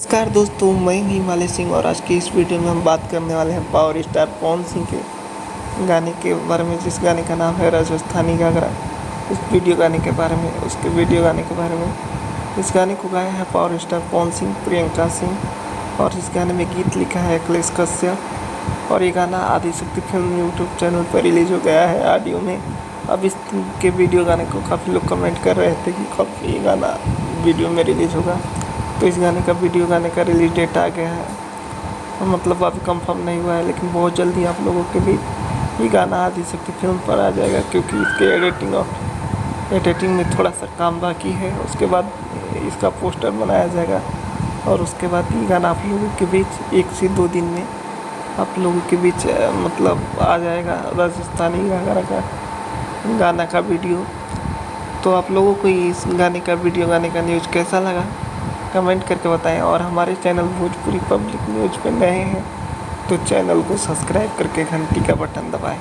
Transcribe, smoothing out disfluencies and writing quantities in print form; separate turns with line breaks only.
नमस्कार दोस्तों, मैं हिमालय सिंह और आज की इस वीडियो में हम बात करने वाले हैं पावर स्टार पवन सिंह के गाने के बारे में, जिस गाने का नाम है राजस्थानी घाघरा। उस वीडियो गाने के बारे में, उसके वीडियो गाने के बारे में। इस गाने को गाया है पावर स्टार पवन सिंह, प्रियंका सिंह और इस गाने में गीत लिखा है अखिलेश कश्यप। और ये गाना आदिशक्ति फिल्म यूट्यूब चैनल पर रिलीज हो गया है ऑडियो में। अब इस के वीडियो गाने को काफ़ी लोग कमेंट कर रहे थे कि कब ये गाना वीडियो में रिलीज़ होगा। तो इस गाने का वीडियो गाने का रिलीज डेट आ गया है, मतलब अभी कंफर्म नहीं हुआ है, लेकिन बहुत जल्दी आप लोगों के बीच ये गाना आदिशक्ति फिल्म पर आ जाएगा, क्योंकि इसके एडिटिंग में थोड़ा सा काम बाकी है। उसके बाद इसका पोस्टर बनाया जाएगा और उसके बाद ये गाना आप लोगों के बीच 1 से 2 दिन में आप लोगों के बीच मतलब आ जाएगा राजस्थानी घाघरा का गाना का वीडियो। तो आप लोगों को इस गाने का वीडियो गाने का न्यूज़ कैसा लगा कमेंट करके बताएं। और हमारे चैनल भोजपुरी पब्लिक न्यूज़ पे नए हैं तो चैनल को सब्सक्राइब करके घंटी का बटन दबाएं।